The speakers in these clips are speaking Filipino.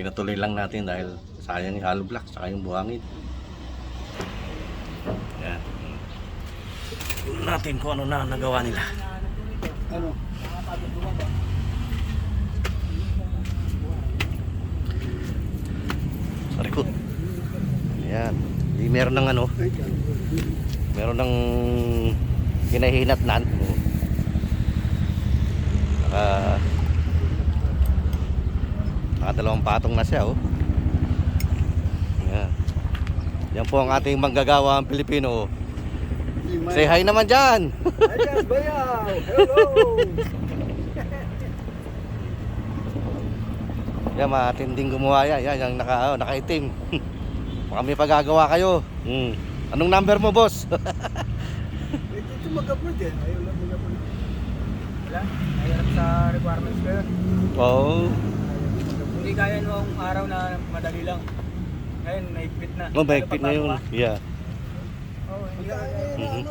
pinatuloy lang natin dahil sayang yung hollow block saka yung buhangin. Yan. Tingnan natin kung ano na nagawa nila. Ano? Sa likod. Ayan. Di meron ng ano. Meron ng hinahinatnan. Nakadalawang patong na siya, oh. Ayan. Yan po ang ating manggagawang Pilipino. Say hi naman dyan. Hi guys, bayaw! Hello! Yan, matinding gumawa yan. Yan, yung nakaitim. Baka may pagagawa kayo. Anong number mo, boss? Dito mag-upload eh. Ayaw lang mag-upload. Wala? Ayaw sa requirements ko yun. Oo. Hindi kaya noong araw na madali lang. Ngayon, naigpit na. Oh, mahigpit na yun. Yeah. Oo, hindi Mhm.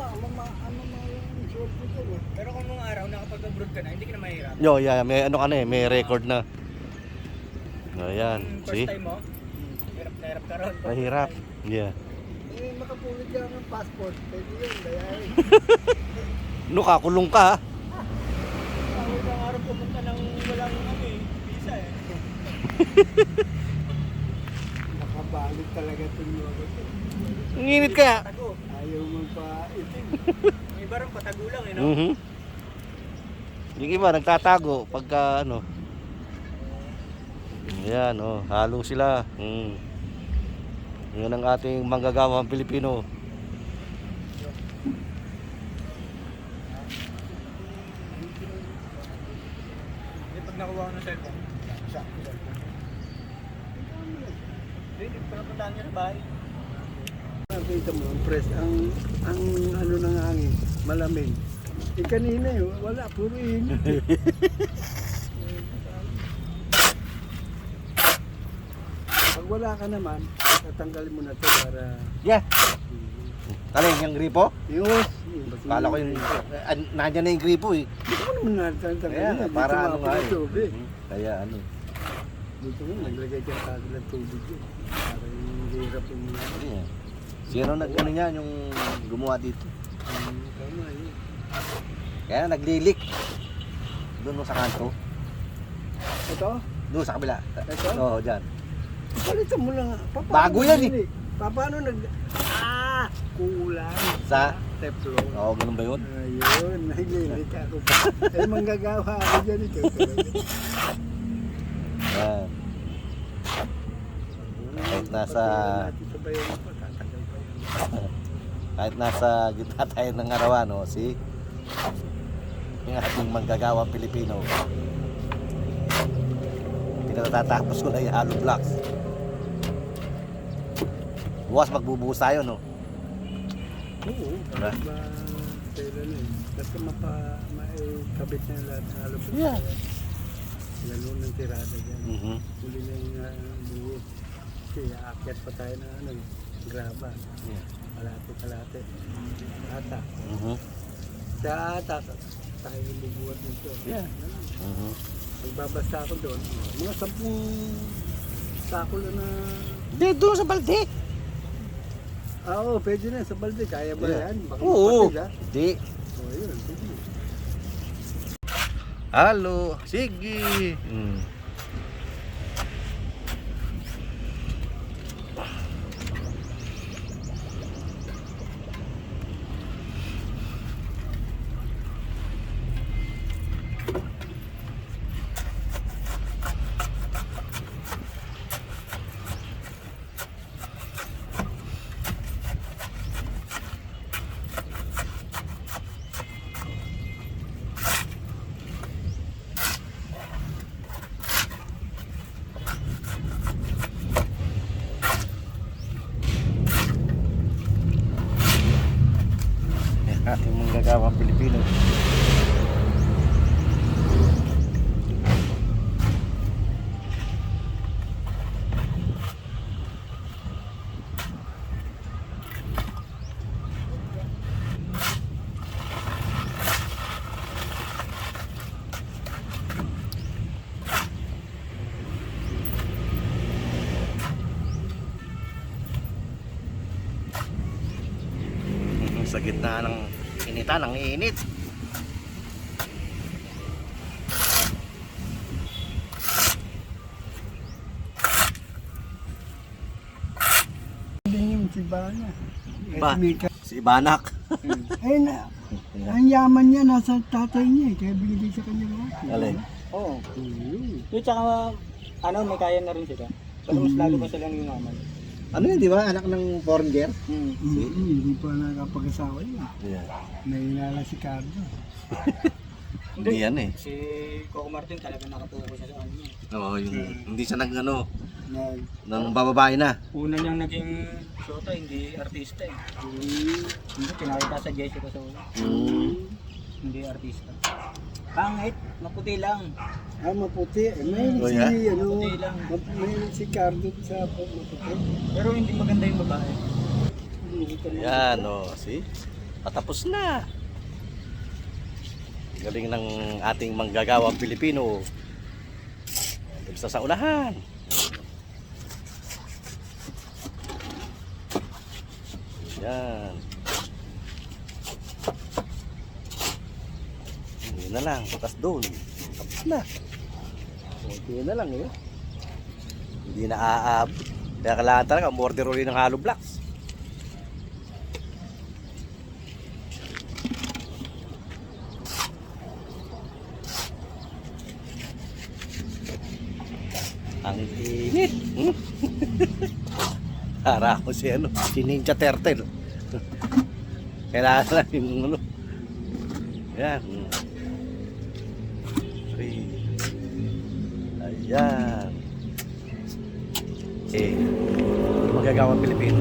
Pero kung nung araw nakapag-abroad ka na, hindi ka na mahirap. Yo, yeah, may ano ka na eh, may record na. Ayan, First see? time mo, hirap na hirap ka ron. Mahirap. Yeah. Eh, makapulit ka ng passport. Pwede yun, dahil. No, kakulong ka. Ako ng araw pumunta ng walang visa eh. Nakabalik talaga itong mga ito. Ang init kaya. Patago. Ayaw magpa-itim. May iba rin patago lang eh, no? Mhm. Yung iba nagtatago pagka ano. Ayan, oh, halo sila. Yan ang ating manggagawang Pilipino. Pag nakuha ko ng cellphone, hindi pa napuntahan niya sa bahay. Nakita mo, ang press, ang ano ng hangin, malamig. Eh kanina yun, wala, puro init. Pag wala ka naman, tatanggalin mo na to para... Yeah. Taling yung gripo? Yun. Kala ko yung nandiyan na yung gripo eh. Dito mo naman natanggalin. Kaya nga, para ano nga eh. Tubig. Kaya ano. Dito mo, naglagay ka kagad ng tubig yun. Para yung hirap yung mga... Yeah. Sino nag-ano niyan yung gumawa dito? Tama yun. Kaya naglilik. Doon sa kanto. Ito? Doon sa kabila. Ito? Oo, dyan. Palitan mo lang. Bago yan eh. Paano nag... Kulang. Sa? Teflon. Oo, ganun ba yun? Ayun, naglilik ako pa. Eh, manggagawa ako dyan ito. Yan. Kahit nasa... Kahit nasa gitna tayo ng arawan, no? Si yung ating manggagawang Pilipino. Pinatatapos ko na yung hollow blocks. Bukas magbubuhos tayo, no? Oo. Diba? Kailan eh. Basta maikabit na lahat ng alupot. Yeah. Ganun ng tirada dyan. Mhm. Huli na yung buhos. Kasi aakyat pa tayo na graba. Yeah. Kalate. Ata. Mhm. Sa ata, tayo bubuhat dito. Yeah. Mhm. Magbabasta ako doon. Mga 10 sako lang na... Hindi, doon sa balde. Oo, pwede na sa balde. Kaya ba Yeah. yan? Baka Oo. mapatid, ha? Hindi. Oo, yun. Sige. Halo, sige. Ating manggagawang Pilipino. Sa gitna ng initan, ang init. Hindi yung si Bana. Ba? Si Banak. Eh, ang yaman niya nasa tatay niya eh, kaya binigay sa kanya lahat. Alin? Oo. Mm. Yung tsaka, may kaya na rin sila. Pero mas lalo pa silang yumaman. Ano yun, di ba? Anak ng foreigner? Hindi pa nakapag-asawa yun. Yeah. Nainala si Cardo. Hindi yan eh. Si Coco Martin talaga nakatuko siya sa kanya. Oo, yung, hindi siya nag ano, Nag, nang bababae na. Una niyang naging shota, hindi artista eh. Hindi, pinakita sa Jessica Sola. Hindi artista. Pangit, maputi lang. maputi. May Oh, si, yeah? Maputi lang. may si Cardo sa maputi. Pero hindi maganda yung babae. Yan o, see? Patapos na. Galing ng ating manggagawang Pilipino. Basta sa unahan. Yan. Hindi na lang, bukas doon. Tapos na. Hindi na lang eh. Hindi na aab. Kaya kailangan talaga, umorder ulit ng hollow blocks. Ang init. Para ako si ano, si Ninja Turtle. Kailangan lang yung ano. Yan. 3. Ayan. Eh, magagawang Pilipino.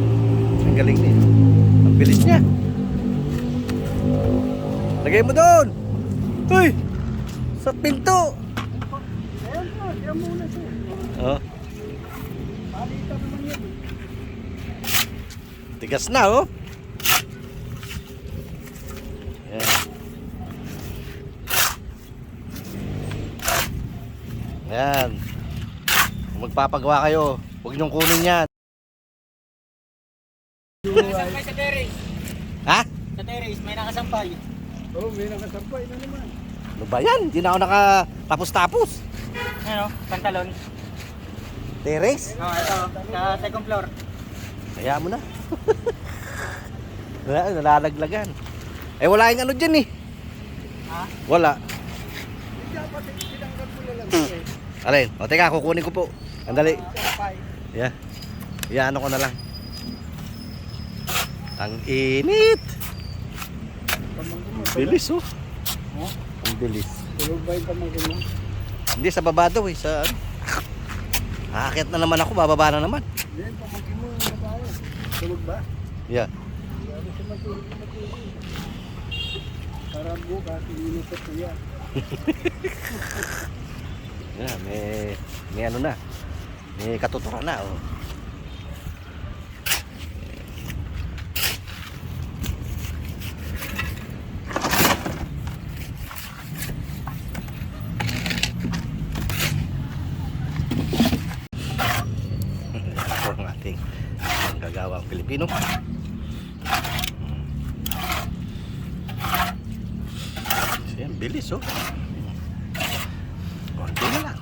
Ang galing niya. Ang bilis niya. Lagay mo doon. Uy! Sa pinto. Ayan po, diyan muna siya. Oh, Palitan naman yan. tigas na oh. Yan. Yan. Kung magpapagawa kayo, huwag niyong kunin yan. Nakasampay sa terrace. Ha? Sa terrace, may nakasampay. Oh, may nakasampay na naman. Ano ba yan? Hindi na ako nakatapos-tapos. Ano? Pantalon. Teres? Oh, ito. Sa second floor. Kaya mo na. Wala, nalalaglagan. Eh wala yung ano dyan eh. Ha? Wala. Hindi dapat tinanggal mo na lang eh. Alin? O teka, kukunin ko po. Andali. Sampay. Yeah. Yeah, ano ko na lang. Ang init. Pamangkin mo. Bilis oh. Ha? Ang bilis. Tulog ba yung pamangkin mo? Hindi, sa baba daw eh. Sa ano. Aakyat na naman ako, bababa na naman. Hindi, pamangkin mo yung babae. Tulog ba? Yeah. Sabi siya matulog. Para bukas, ininipot ko yan. Yeah, may ano na. May katuturan na oh. Ito ang ating manggagawang Pilipino. Ayan, bilis oh. Konti na lang.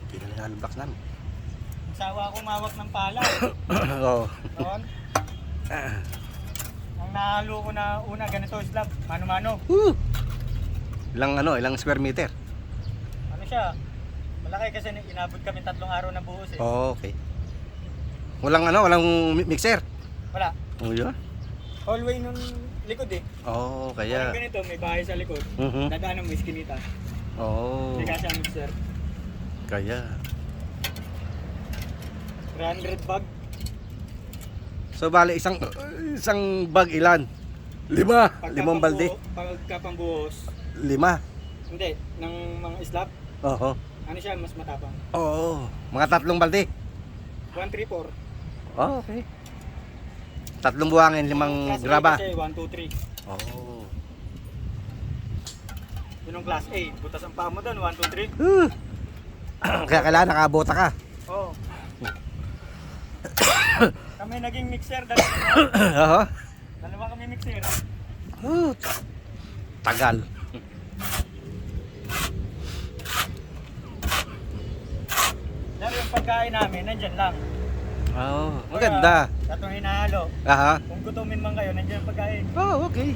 Pinalalablak namin. Sawa akong mawak ng pala. Oo. Noon. Ang nahalo ko na una, ganito slab. Mano-mano. Ilang square meter? Ano siya? Malaki kasi inabot kami 3 araw na buhos eh. Oh, okay. Walang mixer. Wala. Oh, yun. Hallway nung likod eh. Oh, Parang kaya. ganito, may bahay sa likod. Mhm. Dadaanan mo, iskinita. Oh, Hindi kasi ang mixer. kaya. 300 bag. So bali isang bag ilan? 5. Limang balde. Pagka pambuhos. 5. Hindi, ng mga slab. Oo. Ano siya, mas matapang. Oo. Mga 3 balde. 134. Oh, okay. 3 buhangin, 5 graba. Kasi 1, 2, 3. Oo. Yun ang class A. Butas ang paa mo doon, 1, 2, 3. Kaya kailangan nakabota ka. Oo. Kami naging mixer, dalawa. Oo. Dalawa kami mixer. Tagal. Pero yung pagkain namin, nandyan lang. Oo. Maganda. Sa itong hinahalo, Aha. kung gutumin man kayo, nandyan ang pagkain. Oh, okay.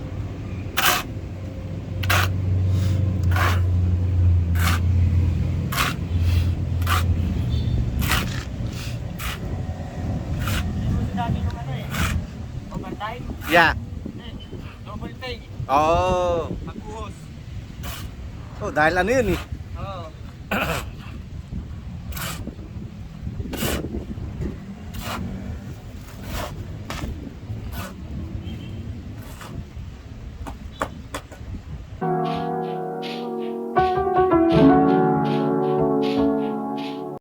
Yung dami yung ano eh. Overtime. Yeah. Double pay. Oh. Magbuhos. Oh, dahil ano yun eh. Oo.